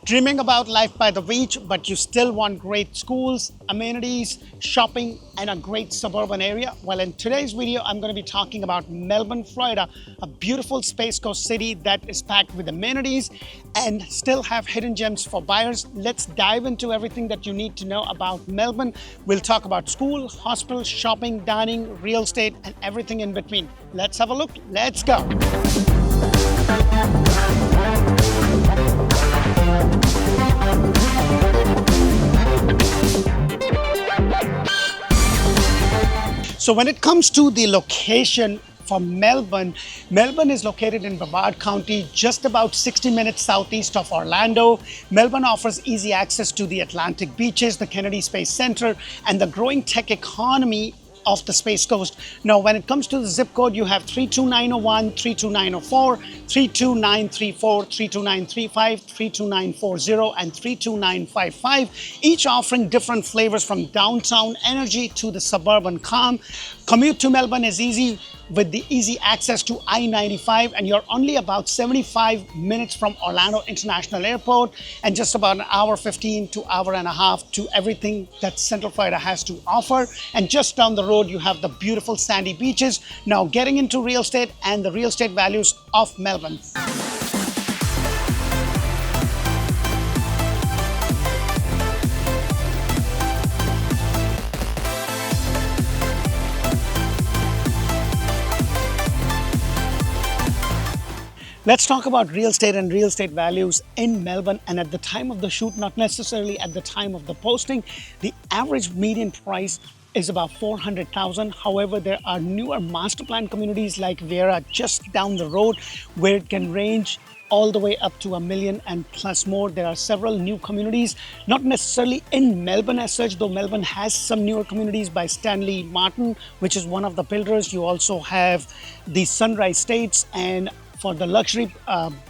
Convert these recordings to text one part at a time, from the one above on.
Dreaming about life by the beach, but you still want great schools, amenities, shopping, and a great suburban area? Well, in today's video, I'm going to be talking about Melbourne, Florida, a beautiful Space Coast city that is packed with amenities and still have hidden gems for buyers. Let's dive into everything that you need to know about Melbourne. We'll talk about school, hospital, shopping, dining, real estate, and everything in between. Let's have a look. Let's go. So when it comes to the location for Melbourne, Melbourne is located in Brevard County, just about 60 minutes southeast of Orlando. Melbourne offers easy access to the Atlantic beaches, the Kennedy Space Center, and the growing tech economy of the Space Coast. Now, when it comes to the zip code, you have 32901, 32904, 32934, 32935, 32940, and 32955, each offering different flavors from downtown energy to the suburban calm. Commute to Melbourne is easy with the easy access to I-95, and you're only about 75 minutes from Orlando International Airport and just about an hour 15 to hour and a half to everything that Central Florida has to offer. And just down the road, you have the beautiful sandy beaches. Now, getting into real estate and the real estate values of Melbourne. Let's talk about real estate and real estate values in Melbourne. And at the time of the shoot, not necessarily at the time of the posting, the average median price is about 400,000. However, there are newer master plan communities like Viera just down the road where it can range all the way up to $1 million and plus more. There are several new communities, not necessarily in Melbourne as such, though Melbourne has some newer communities by Stanley Martin, which is one of the builders. You also have the Sunrise States, and for the luxury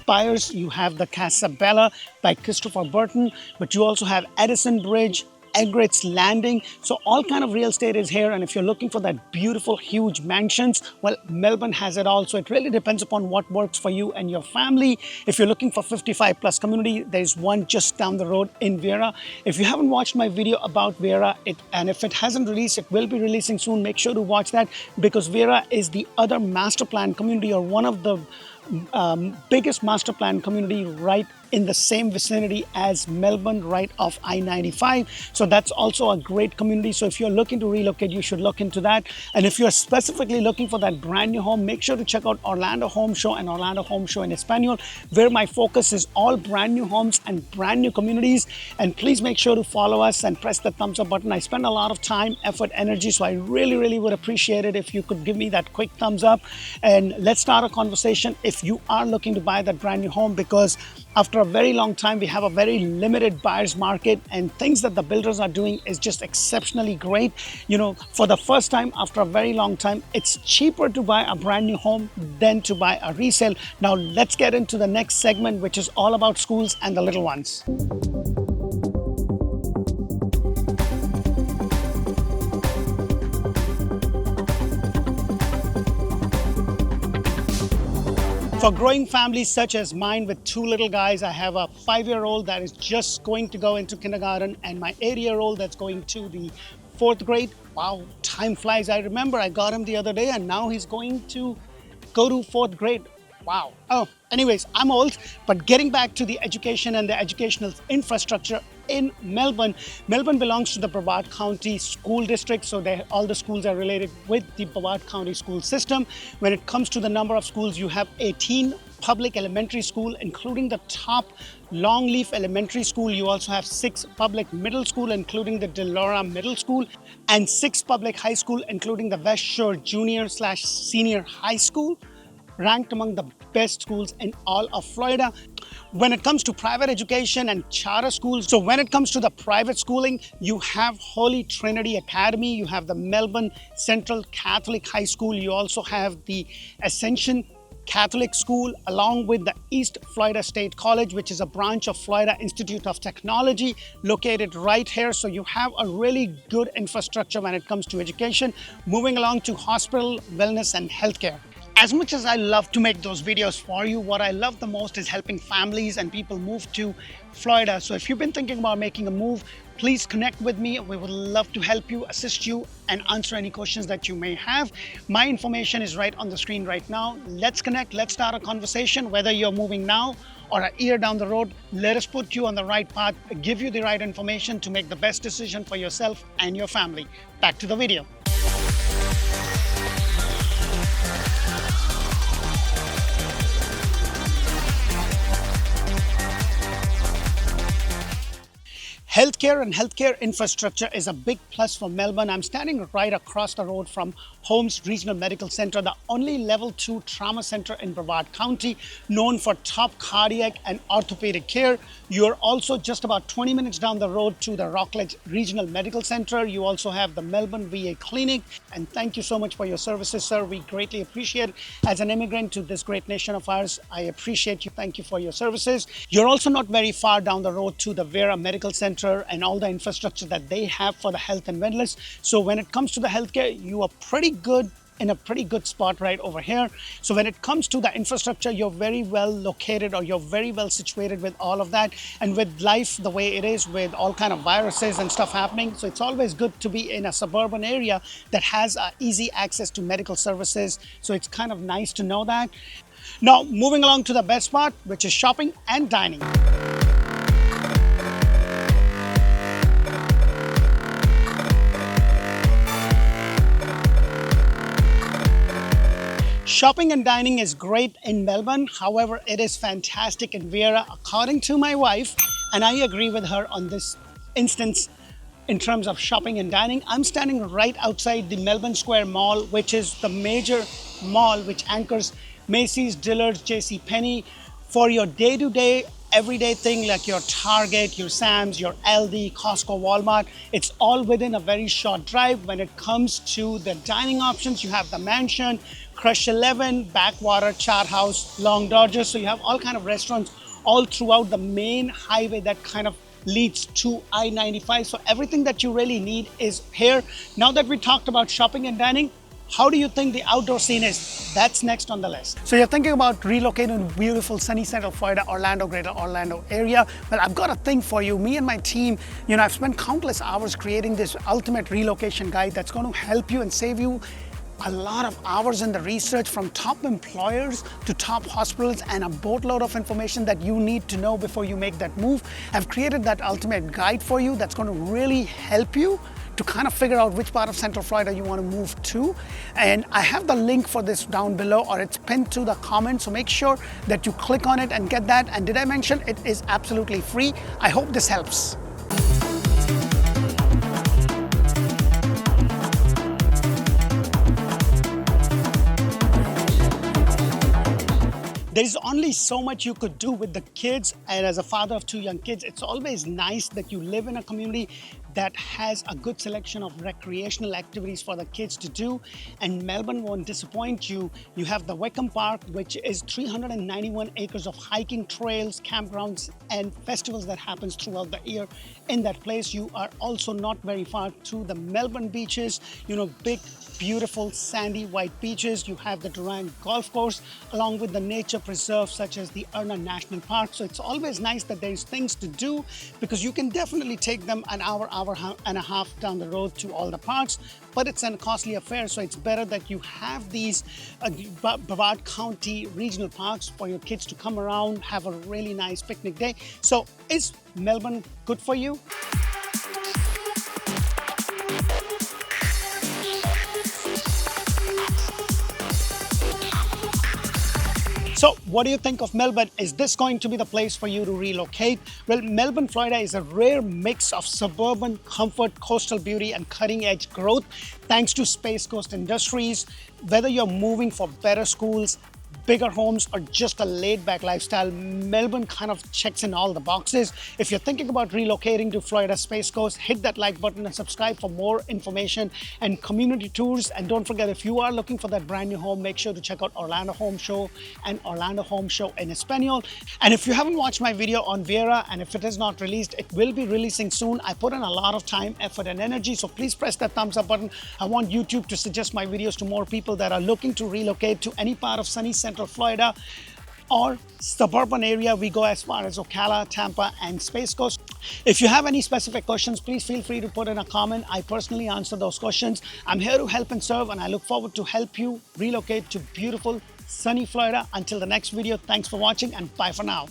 buyers, you have the Casa Bella by Christopher Burton, but you also have Edison Bridge, Egret's Landing. So all kind of real estate is here. And if you're looking for that beautiful, huge mansions, well, Melbourne has it all. So it really depends upon what works for you and your family. If you're looking for 55 plus community, there's one just down the road in Viera. If you haven't watched my video about Viera, and if it hasn't released, it will be releasing soon. Make sure to watch that, because Viera is the other master plan community, or one of the biggest master plan community right in the same vicinity as Melbourne, right off I-95. So that's also a great community. So if you're looking to relocate, you should look into that. And if you're specifically looking for that brand new home, make sure to check out Orlando Home Show and Orlando Home Show in Espanol, where my focus is all brand new homes and brand new communities. And please make sure to follow us and press the thumbs up button. I spend a lot of time, effort, energy, so I really would appreciate it if you could give me that quick thumbs up. And let's start a conversation if you are looking to buy that brand new home, because after a very long time, we have a very limited buyer's market, and things that the builders are doing is just exceptionally great. You know, for the first time after a very long time, it's cheaper to buy a brand new home than to buy a resale. Now let's get into the next segment, which is all about schools and the little ones. For growing families such as mine with two little guys, I have a 5-year-old that is just going to go into kindergarten and my 8-year-old that's going to the 4th grade. Wow, time flies. I remember I got him the other day and now he's going to go to 4th grade. Wow. Oh, anyways, I'm old, but getting back to the education and the educational infrastructure in Melbourne. Melbourne belongs to the Brevard County School District, so all the schools are related with the Brevard County school system. When it comes to the number of schools, you have 18 public elementary school, including the top Longleaf Elementary School. You also have 6 public middle school, including the Delora Middle School, and 6 public high school, including the West Shore Junior/Senior High School, ranked among the best schools in all of Florida. When it comes to private education and charter schools, so when it comes to the private schooling, you have Holy Trinity Academy, you have the Melbourne Central Catholic High School, you also have the Ascension Catholic School, along with the East Florida State College, which is a branch of Florida Institute of Technology located right here. So you have a really good infrastructure when it comes to education. Moving along to hospital, wellness, and healthcare. As much as I love to make those videos for you, what I love the most is helping families and people move to Florida. So if you've been thinking about making a move, please connect with me. We would love to help you, assist you, and answer any questions that you may have. My information is right on the screen right now. Let's connect. Let's start a conversation. Whether you're moving now or a year down the road, let us put you on the right path, give you the right information to make the best decision for yourself and your family. Back to the video. Healthcare and healthcare infrastructure is a big plus for Melbourne. I'm standing right across the road from Holmes Regional Medical Center, the only level 2 trauma center in Brevard County, known for top cardiac and orthopedic care. You're also just about 20 minutes down the road to the Rockledge Regional Medical Center. You also have the Melbourne VA Clinic. And thank you so much for your services, sir. We greatly appreciate it. As an immigrant to this great nation of ours, I appreciate you. Thank you for your services. You're also not very far down the road to the Viera Medical Center and all the infrastructure that they have for the health and wellness. So when it comes to the healthcare, you are in a pretty good spot right over here. So when it comes to the infrastructure, you're very well located, or you're very well situated with all of that. And with life the way it is, with all kind of viruses and stuff happening, so it's always good to be in a suburban area that has easy access to medical services. So it's kind of nice to know that. Now, moving along to the best part, which is shopping and dining. Shopping and dining is great in Melbourne. However, it is fantastic in Viera, according to my wife, and I agree with her on this instance in terms of shopping and dining. I'm standing right outside the Melbourne Square Mall, which is the major mall which anchors Macy's, Dillard's, JCPenney for your day-to-day everyday thing like your Target, your Sam's, your Aldi, Costco, Walmart. It's all within a very short drive. When it comes to the dining options, you have the Mansion, Crush 11, Backwater, Chart House, Long Dodger. So you have all kind of restaurants all throughout the main highway that kind of leads to I-95. So everything that you really need is here. Now that we talked about shopping and dining, how do you think the outdoor scene is? That's next on the list. So you're thinking about relocating to beautiful sunny Central Florida, Orlando, greater Orlando area. Well, I've got a thing for you. Me and my team, I've spent countless hours creating this ultimate relocation guide that's going to help you and save you a lot of hours in the research, from top employers to top hospitals, and a boatload of information that you need to know before you make that move. I've created that ultimate guide for you that's going to really help you to kind of figure out which part of Central Florida you want to move to. And I have the link for this down below, or it's pinned to the comment. So make sure that you click on it and get that. And did I mention it is absolutely free? I hope this helps. There's only so much you could do with the kids, and as a father of 2 young kids, it's always nice that you live in a community that has a good selection of recreational activities for the kids to do, and Melbourne won't disappoint you. You have the Wickham Park, which is 391 acres of hiking trails, campgrounds, and festivals that happens throughout the year in that place. You are also not very far to the Melbourne beaches, big, beautiful, sandy, white beaches. You have the Durang Golf Course, along with the nature preserves such as the Erna National Park. So it's always nice that there's things to do, because you can definitely take them an hour and a half down the road to all the parks, but it's a costly affair. So it's better that you have these Brevard County regional parks for your kids to come around, have a really nice picnic day. So is Melbourne good for you? So what do you think of Melbourne? Is this going to be the place for you to relocate? Well, Melbourne, Florida is a rare mix of suburban comfort, coastal beauty, and cutting-edge growth thanks to Space Coast Industries. Whether you're moving for better schools, bigger homes, or just a laid-back lifestyle, Melbourne kind of checks in all the boxes. If you're thinking about relocating to Florida Space Coast, hit that like button and subscribe for more information and community tours. And don't forget, if you are looking for that brand new home, make sure to check out Orlando Home Show and Orlando Home Show in Espanol. And if you haven't watched my video on Viera, and if it is not released, it will be releasing soon. I put in a lot of time, effort, and energy, so please press that thumbs up button. I want YouTube to suggest my videos to more people that are looking to relocate to any part of sunny Central Florida or suburban area. We go as far as Ocala, Tampa, and Space Coast. If you have any specific questions, please feel free to put in a comment. I personally answer those questions. I'm here to help and serve, and I look forward to help you relocate to beautiful, sunny Florida. Until the next video, thanks for watching, and bye for now.